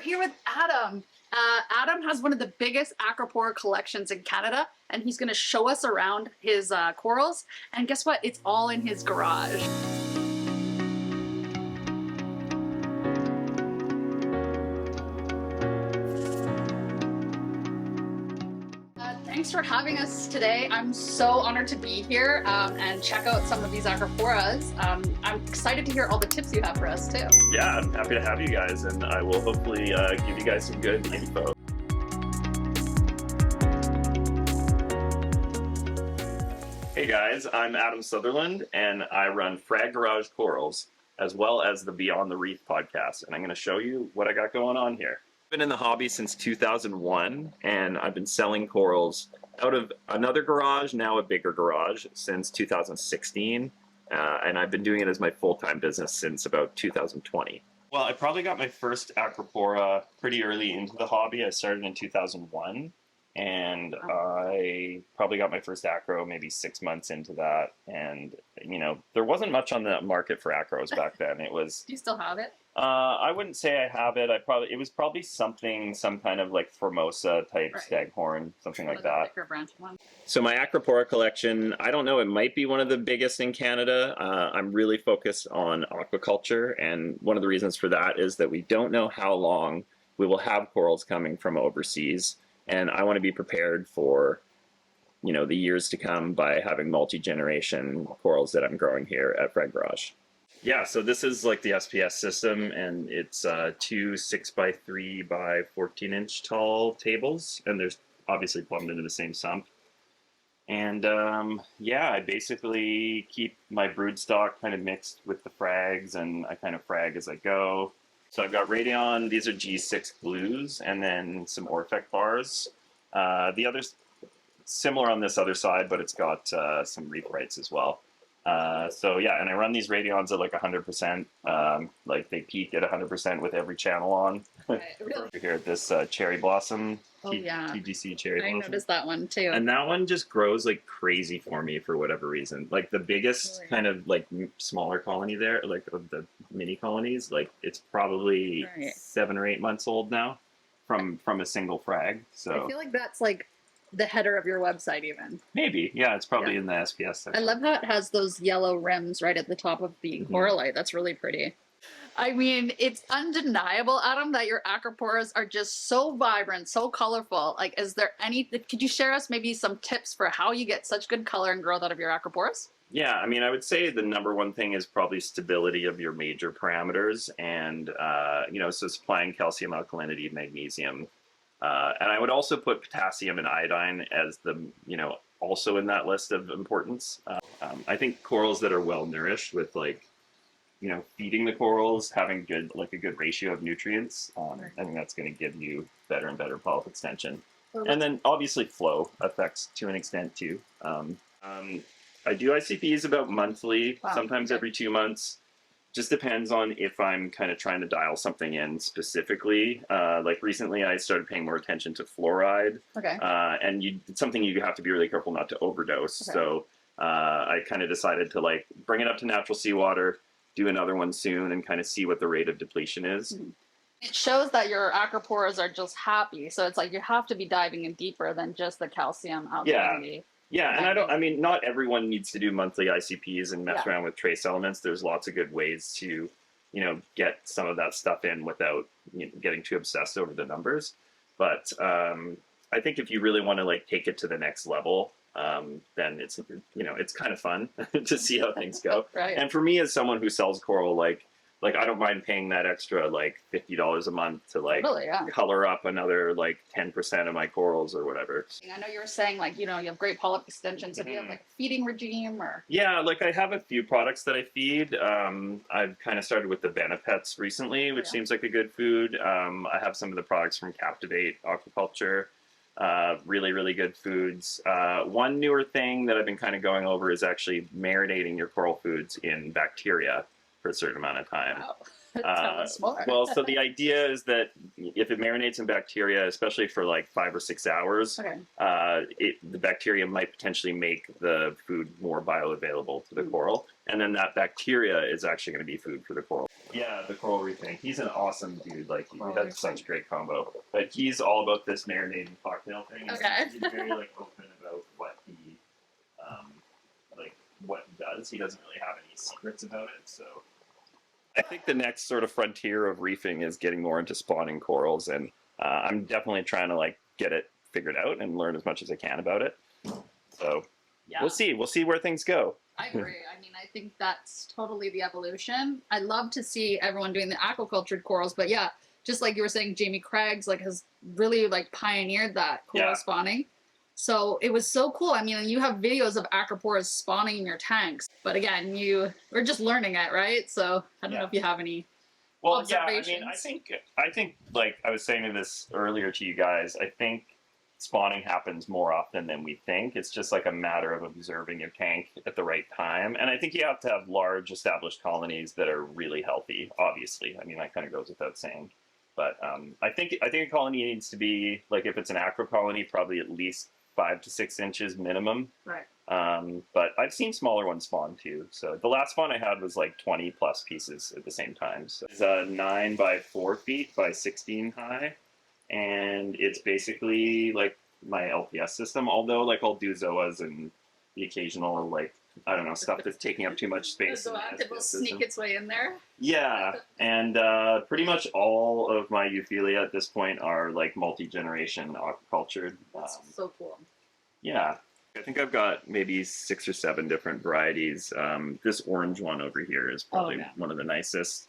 here with Adam. Adam has one of the biggest Acropora collections in Canada, and he's going to show us around his corals. And guess what? It's all in his garage. Thanks for having us today. I'm so honored to be here and check out some of these Acroporas. I'm excited to hear all the tips you have for us too. Yeah, I'm happy to have you guys, and I will hopefully give you guys some good info. Hey guys, I'm Adam Sutherland, and I run Frag Garage Corals, as well as the Beyond The Reef Podcast, and I'm going to show you what I got going on here. I've been in the hobby since 2001, and I've been selling corals out of another garage, now a bigger garage, since 2016, and I've been doing it as my full-time business since about 2020. Well, I probably got my first Acropora pretty early into the hobby. I started in 2001, and I probably got my first acro maybe 6 months into that, and, you know, there wasn't much on the market for acros back then. It was... Do you still have it? I wouldn't say I have it. It was probably some kind of like Formosa type staghorn, something like that. So my Acropora collection, I don't know, it might be one of the biggest in Canada. I'm really focused on aquaculture, and one of the reasons for that is that we don't know how long we will have corals coming from overseas, and I want to be prepared for, you know, the years to come by having multi-generation corals that I'm growing here at Frag Garage. Yeah, so this is like the SPS system, and it's two 6x3 by 14-inch tall tables, and there's obviously plumbed into the same sump. And yeah, I basically keep my broodstock kind of mixed with the frags, and I kind of frag as I go. So I've got Radion, these are G6 blues, and then some Orphec bars. The other's similar on this other side, but it's got some reef rights as well. So yeah, and I run these Radions at like 100%, like they peak at 100% with every channel on. Right, really? Here at this cherry blossom, TGC cherry blossom. I noticed that one too. And that one just grows like crazy for me for whatever reason. Like the biggest kind of like smaller colony there, like of the mini colonies, like it's probably 7 or 8 months old now from a single frag. So I feel like that's like the header of your website even. Maybe, yeah, it's probably in the SPS section. I love how it has those yellow rims right at the top of the coralite. That's really pretty. I mean, it's undeniable, Adam, that your Acroporas are just so vibrant, so colorful. Like, is there could you share us maybe some tips for how you get such good color and growth out of your Acroporas? Yeah, I mean, I would say the number one thing is probably stability of your major parameters, and, you know, so supplying calcium, alkalinity, magnesium. And I would also put potassium and iodine as the, you know, also in that list of importance. I think corals that are well nourished with, like, you know, feeding the corals, having a good ratio of nutrients, I think that's going to give you better and better polyp extension. And then obviously flow affects to an extent too. I do ICPs about monthly, sometimes every 2 months. Just depends on if I'm kind of trying to dial something in specifically. Like recently I started paying more attention to fluoride. And it's something you have to be really careful not to overdose. So I kind of decided to like bring it up to natural seawater, do another one soon, and kind of see what the rate of depletion is. It shows that your Acroporas are just happy. So it's like you have to be diving in deeper than just the calcium alkalinity. Yeah, and I mean, not everyone needs to do monthly ICPs and mess around with trace elements. There's lots of good ways to, you know, get some of that stuff in without, you know, getting too obsessed over the numbers. But I think if you really want to like take it to the next level, then it's, you know, it's kind of fun to see how things go. And for me, as someone who sells coral, like I don't mind paying that extra like $50 a month to like color up another like 10% of my corals or whatever. I know you were saying like, you know, you have great polyp extension. So do you have like a feeding regime or? Yeah, like I have a few products that I feed. I've kind of started with the Benepets recently, which seems like a good food. I have some of the products from Captivate Aquaculture. Really, really good foods. One newer thing that I've been kind of going over is actually marinating your coral foods in bacteria for a certain amount of time. Tell us more. Well, so the idea is that if it marinates in bacteria, especially for like 5 or 6 hours, Okay. The bacteria might potentially make the food more bioavailable to the coral, and then that bacteria is actually going to be food for the coral. Yeah, the coral reef thing. He's an awesome dude. Like, that's such a great combo. But he's all about this marinating cocktail thing. Okay. He's very like open about what he what he does. He doesn't really have any secrets about it, so. I think the next sort of frontier of reefing is getting more into spawning corals, and I'm definitely trying to like get it figured out and learn as much as I can about it. So we'll see. We'll see where things go. I agree. I mean, I think that's totally the evolution. I love to see everyone doing the aquacultured corals, but yeah, just like you were saying, Jamie Craig's like has really like pioneered that coral spawning. So it was so cool. I mean, you have videos of acroporas spawning in your tanks, but again, we're just learning it, right? So I don't know if you have any observations. Yeah, I mean, I think like I was saying this earlier to you guys, I think spawning happens more often than we think. It's just like a matter of observing your tank at the right time. And I think you have to have large established colonies that are really healthy, obviously. I mean, that kind of goes without saying. But I think a colony needs to be, like if it's an acro colony, probably at least 5 to 6 inches minimum. Right. But I've seen smaller ones spawn too. So the last spawn I had was like 20 plus pieces at the same time. So it's 9 by 4 feet by 16 high. And it's basically like my LPS system, although like I'll do zoas and the occasional like, I don't know, stuff that's taking up too much space. The zoa will sneak its way in there. Yeah, and pretty much all of my Euphilia at this point are like multi-generation aquacultured. That's so cool. Yeah, I think I've got maybe 6 or 7 different varieties. This orange one over here is probably one of the nicest.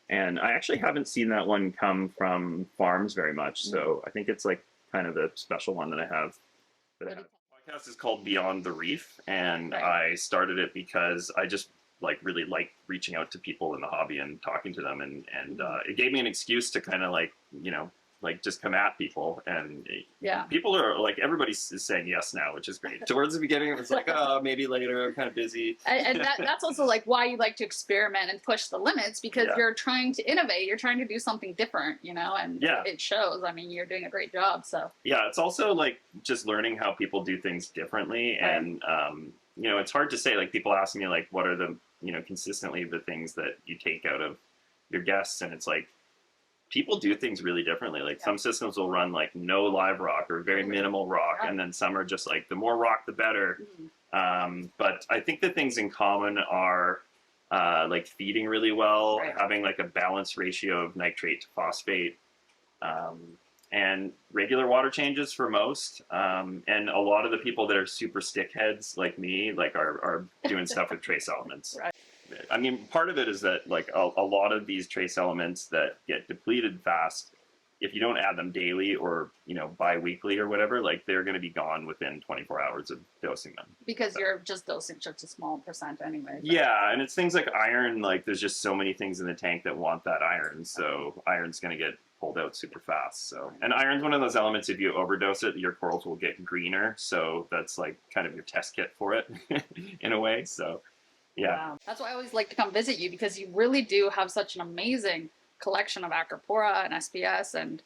And I actually haven't seen that one come from farms very much, so I think it's like kind of a special one that I have. The podcast is called Beyond The Reef, and I started it because I just like really like reaching out to people in the hobby and talking to them, and it gave me an excuse to kind of like, you know, like just come at people, and people are like, everybody's saying yes now, which is great. Towards the beginning it was like, oh, maybe later, I'm kind of busy. And that's also like why you like to experiment and push the limits, because you're trying to innovate, you're trying to do something different, you know, and it shows. I mean, you're doing a great job. So yeah, it's also like just learning how people do things differently. And you know, it's hard to say, like people ask me like, what are the, you know, consistently the things that you take out of your guests, and it's like, people do things really differently. Like some systems will run like no live rock or very minimal rock, and then some are just like the more rock the better. But I think the things in common are like feeding really well, having like a balanced ratio of nitrate to phosphate, and regular water changes for most. And a lot of the people that are super stickheads like me, like are doing stuff with trace elements. I mean, part of it is that like a lot of these trace elements that get depleted fast, if you don't add them daily or, you know, bi-weekly or whatever, like they're going to be gone within 24 hours of dosing them. Because you're just dosing such a small percent anyway. Yeah, and it's things like iron, like there's just so many things in the tank that want that iron, so iron's going to get pulled out super fast. So, and iron's one of those elements, if you overdose it, your corals will get greener, so that's like kind of your test kit for it in a way, so... Yeah. Wow. That's why I always like to come visit you, because you really do have such an amazing collection of Acropora and SPS, and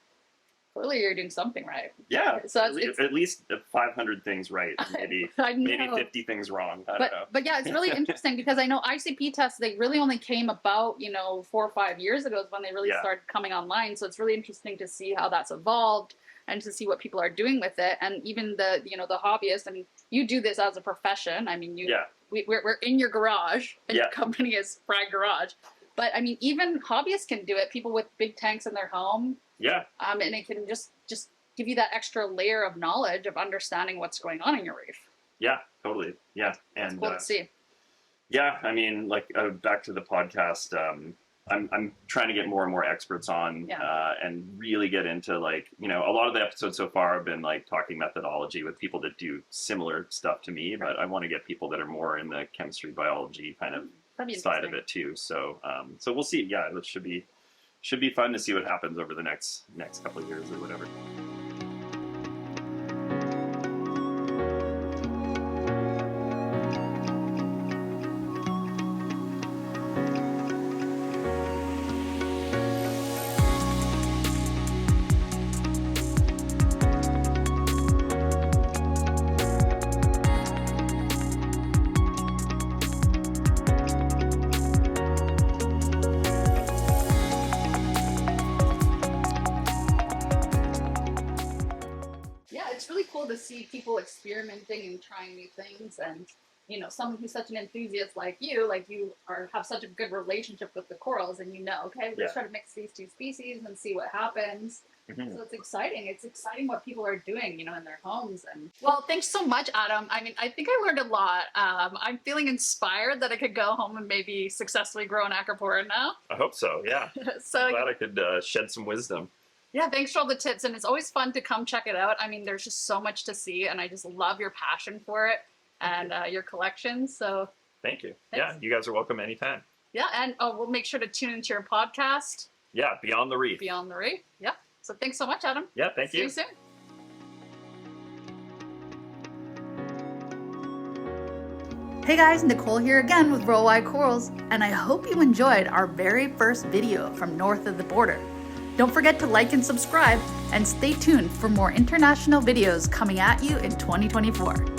clearly you're doing something right. Yeah. So at least 500 things right. Maybe 50 things wrong. I don't know. But yeah, it's really interesting because I know ICP tests, they really only came about, you know, 4 or 5 years ago is when they really started coming online. So it's really interesting to see how that's evolved and to see what people are doing with it. And even the, you know, the hobbyists, I mean, you do this as a profession. I mean, we're in your garage, and your company is Frag Garage. But I mean, even hobbyists can do it. People with big tanks in their home. Yeah. And it can just give you that extra layer of knowledge of understanding what's going on in your reef. Yeah, totally. Yeah, and it's cool to see. Yeah, I mean, like back to the podcast. I'm trying to get more and more experts on and really get into like, you know, a lot of the episodes so far have been like talking methodology with people that do similar stuff to me, but I want to get people that are more in the chemistry, biology kind of side of it too. So so we'll see. Yeah, it should be fun to see what happens over the next couple of years or whatever. it's really cool to see people experimenting and trying new things, and you know, someone who's such an enthusiast like you have such a good relationship with the corals, and okay, let's try to mix these two species and see what happens. Mm-hmm. So it's exciting. It's exciting what people are doing, in their homes. And well, thanks so much, Adam. I mean, I think I learned a lot. I'm feeling inspired that I could go home and maybe successfully grow an Acropora now. I hope so. Yeah. So I'm glad I could shed some wisdom. Yeah, thanks for all the tips. And it's always fun to come check it out. I mean, there's just so much to see, and I just love your passion for it and your collection. So thank you. Thanks. Yeah, you guys are welcome anytime. Yeah, and we'll make sure to tune into your podcast. Yeah, Beyond the Reef. Beyond the Reef. Yeah. So thanks so much, Adam. Yeah, thank you. See you soon. Hey guys, Nicole here again with Worldwide Corals, and I hope you enjoyed our very first video from north of the border. Don't forget to like and subscribe, and stay tuned for more international videos coming at you in 2024.